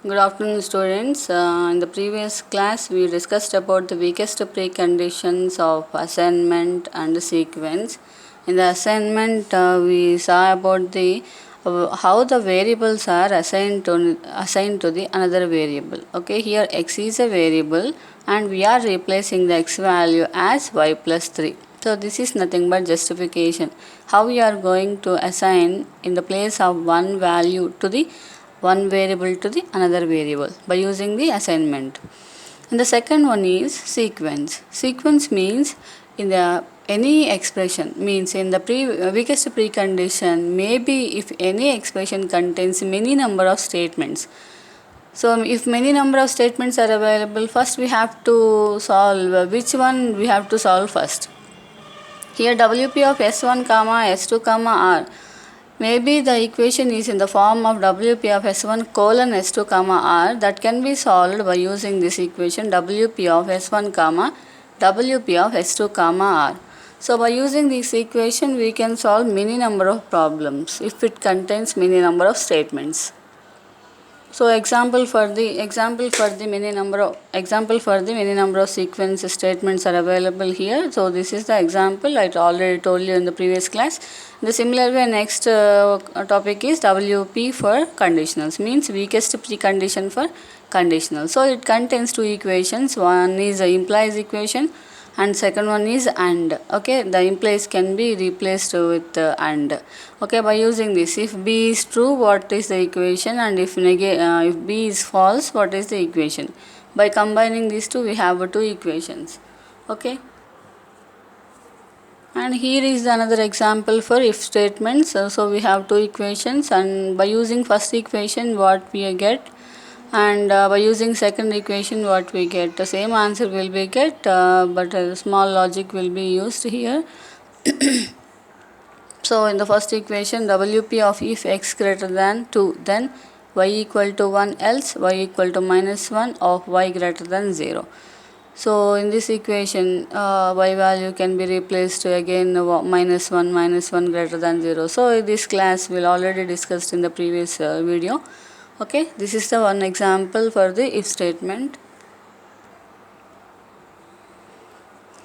Good afternoon, students. In the previous class, we discussed about the weakest preconditions of assignment and sequence. In the assignment, we saw about the how the variables are assigned to the another variable. Okay, here x is a variable, and we are replacing the x value as y plus 3. So this is nothing but justification. How we are going to assign in the place of one value to the one variable to the another variable by using the assignment. And the second one is sequence. Sequence means in the any expression means in the weakest precondition, maybe if any expression contains many number of statements. So if many number of statements are available, first we have to solve which one we have to solve first. Here WP of S1 comma S2 comma R. Maybe the equation is in the form of WP of S1 colon S2 comma R that can be solved by using this equation WP of S1 comma WP of S2 comma R. So by using this equation we can solve many number of problems if it contains many number of statements. So example for the many number of sequence statements are available here. So this is the example I already told you in the previous class. The similar way next topic is WP for conditionals, means weakest precondition for conditional. So it contains two equations. One is the implies equation and second one is and. Okay, the implies can be replaced with and. Okay, by using this, if b is true, what is the equation, and if b is false, what is the equation? By combining these two, we have two equations. Okay, and here is another example for if statements. So we have two equations, and by using first equation, what we get, and by using second equation what we get, the same answer will be get, but a small logic will be used here. So in the first equation, WP of if x greater than 2, then y equal to 1, else y equal to minus 1 of y greater than 0. So in this equation, y value can be replaced again minus 1 greater than 0. So this class will already discussed in the previous video. Okay, this is the one example for the if statement.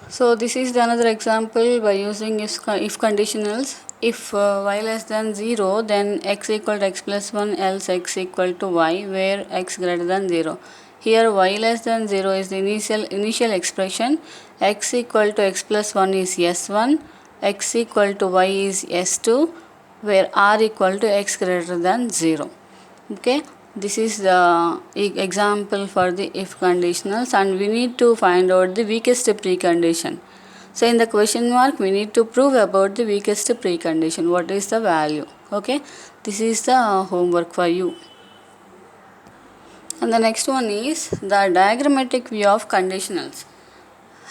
So this is the another example by using if conditionals. If y less than 0, then x equal to x plus 1, else x equal to y, where x greater than 0. Here y less than 0 is the initial expression, x equal to x plus 1 is s1, x equal to y is s2, where r equal to x greater than 0. Okay, this is the example for the if conditionals, and we need to find out the weakest precondition. So in the question mark we need to prove about the weakest precondition, what is the value. Okay, this is the homework for you. And the next one is the diagrammatic view of conditionals.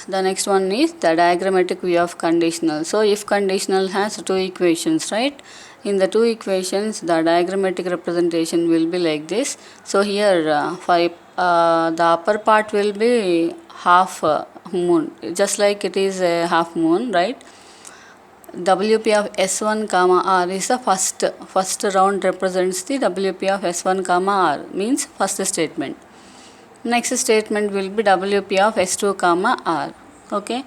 The next one is the diagrammatic view of conditional. So if conditional has two equations, right? In the two equations, the diagrammatic representation will be like this. So here the upper part will be half moon, just like it is a half moon, right? WP of S1 comma R is the first round represents the WP of S1 comma R, means first statement. Next statement will be WP of S2 comma R. Okay,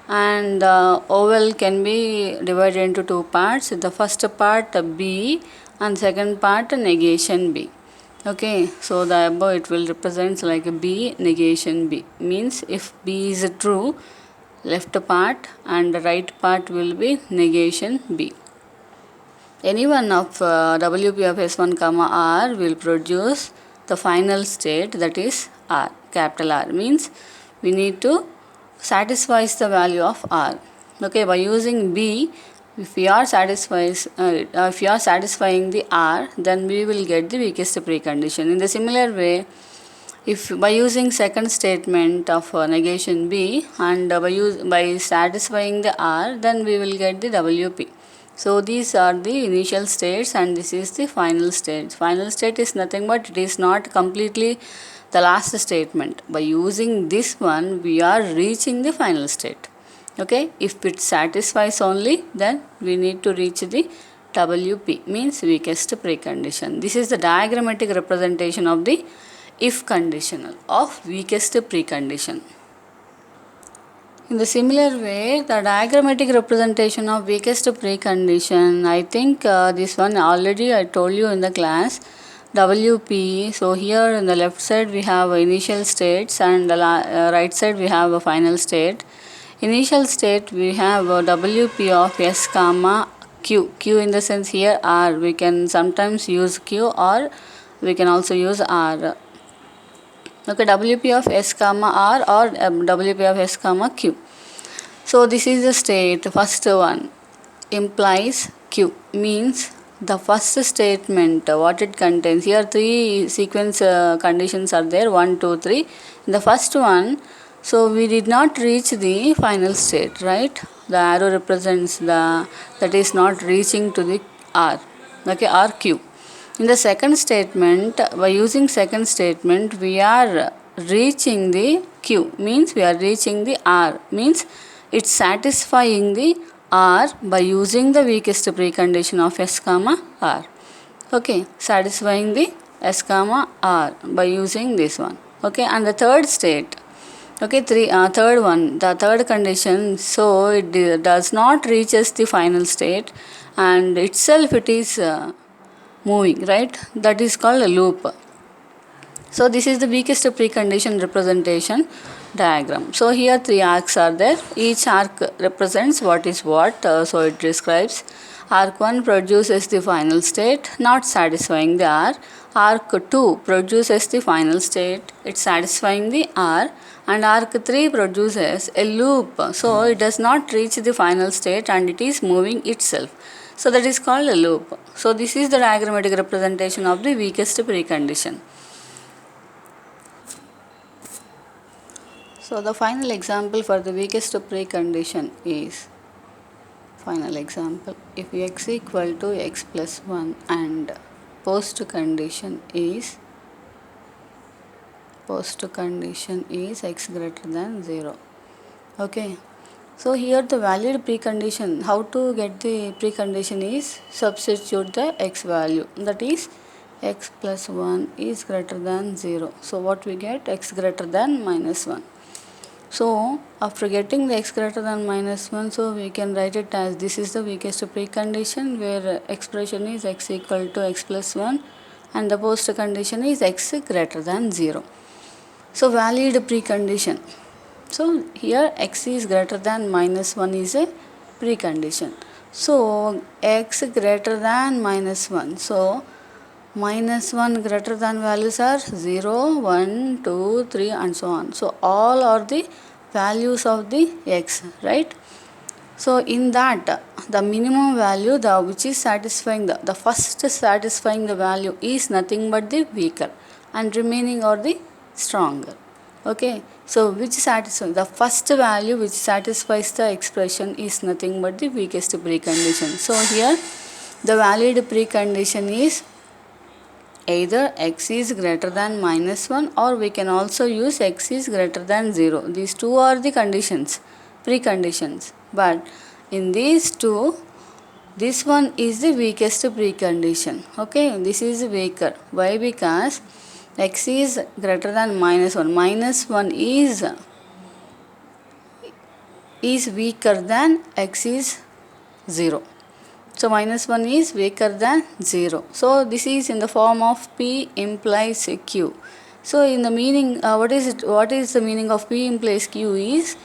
and oval can be divided into two parts. The first part B and second part negation B. Okay, so the above it will represent like a B negation B, means if B is true, left part and the right part will be negation B. Any one of WP of S1 comma R will produce the final state, that is R, capital R, means we need to satisfy the value of R. Okay, by using B, if we are satisfying the R, then we will get the weakest precondition. In the similar way, if by using second statement of negation B and by satisfying the R, then we will get the WP. So these are the initial states and this is the final state. Final state is nothing but it is not completely the last statement. By using this one, we are reaching the final state. Okay, if it satisfies only, then we need to reach the WP means weakest precondition. This is the diagrammatic representation of the if conditional of weakest precondition. In the similar way, the diagrammatic representation of weakest precondition, I think this one already I told you in the class, WP. So here in the left side we have initial states and the right side we have a final state. Initial state we have WP of S comma Q. Q in the sense here R. We can sometimes use Q or we can also use R. Okay, WP of S comma R or WP of S comma Q. So this is the state. First one implies Q means the first statement what it contains. Here three sequence conditions are there, 1, 2, 3. In the first one, so we did not reach the final state, right? The arrow represents that is not reaching to the R, okay, or Q. In the second statement, by using second statement, we are reaching the Q, means we are reaching the R, means it's satisfying the R by using the weakest precondition of S comma R. Okay, satisfying the S comma R by using this one. Okay, and the third state, okay, third one, the third condition, so it does not reaches the final state and itself it is moving, right? That is called a loop. So this is the weakest precondition representation diagram. So here three arcs are there. Each arc represents what is what. So it describes arc 1 produces the final state not satisfying the R. Arc 2 produces the final state, it's satisfying the R, and arc 3 produces a loop. So it does not reach the final state and it is moving itself. So that is called a loop. So this is the diagrammatic representation of the weakest precondition. So the final example for the weakest precondition is, final example, if x equal to x plus 1 and post condition is x greater than 0. Okay. So here the valid precondition, how to get the precondition is substitute the x value, that is x plus 1 is greater than 0. So what we get? X greater than minus 1. So after getting the x greater than minus 1, so we can write it as this is the weakest precondition where expression is x equal to x plus 1 and the post condition is x greater than 0. So valid precondition. So here x is greater than minus 1 is a precondition. So x greater than minus 1. So minus 1 greater than values are 0, 1, 2, 3 and so on. So all are the values of the x, right? So in that the minimum value which is satisfying the first satisfying the value is nothing but the weaker and remaining are the stronger. Okay, so which satisfies the first value which satisfies the expression is nothing but the weakest precondition. So here the valid precondition is either x is greater than minus 1 or we can also use x is greater than 0. These two are the conditions, preconditions. But in these two, this one is the weakest precondition. Okay, this is weaker. Why? Because x is greater than minus 1. Minus 1 is weaker than x is 0. So minus 1 is weaker than 0. So this is in the form of P implies Q. So in the meaning, what is the meaning of P implies Q is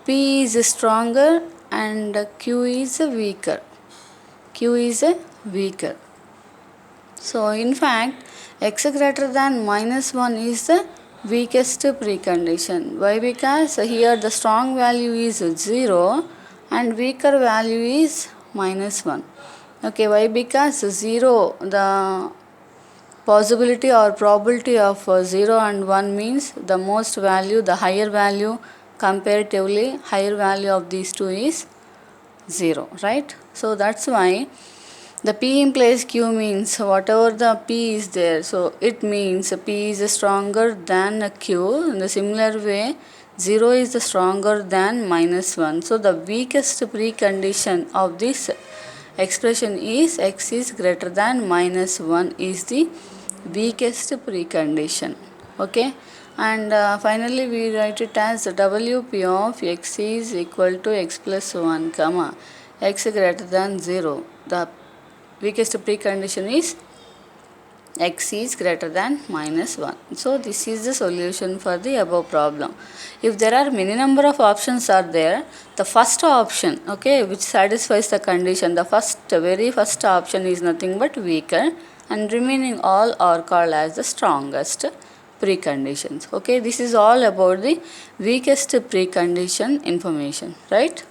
P is stronger and Q is weaker. Q is weaker. So in fact, x greater than minus 1 is the weakest precondition. Why? Because here the strong value is 0 and weaker value is minus 1. Okay, why? Because 0, the possibility or probability of 0 and 1 means the most value, the higher value, comparatively higher value of these two is 0, right? So that's why the P implies Q means whatever the P is there, so it means P is stronger than Q. In the similar way, 0 is stronger than minus 1. So the weakest precondition of this expression is x is greater than minus 1 is the weakest precondition. Okay, and finally we write it as WP of x is equal to x plus 1 comma x greater than 0. The weakest precondition is x is greater than minus 1. So this is the solution for the above problem. If there are many number of options are there, the first option, okay, which satisfies the condition, the very first option is nothing but weaker, and remaining all are called as the strongest preconditions. Okay, this is all about the weakest precondition information, right?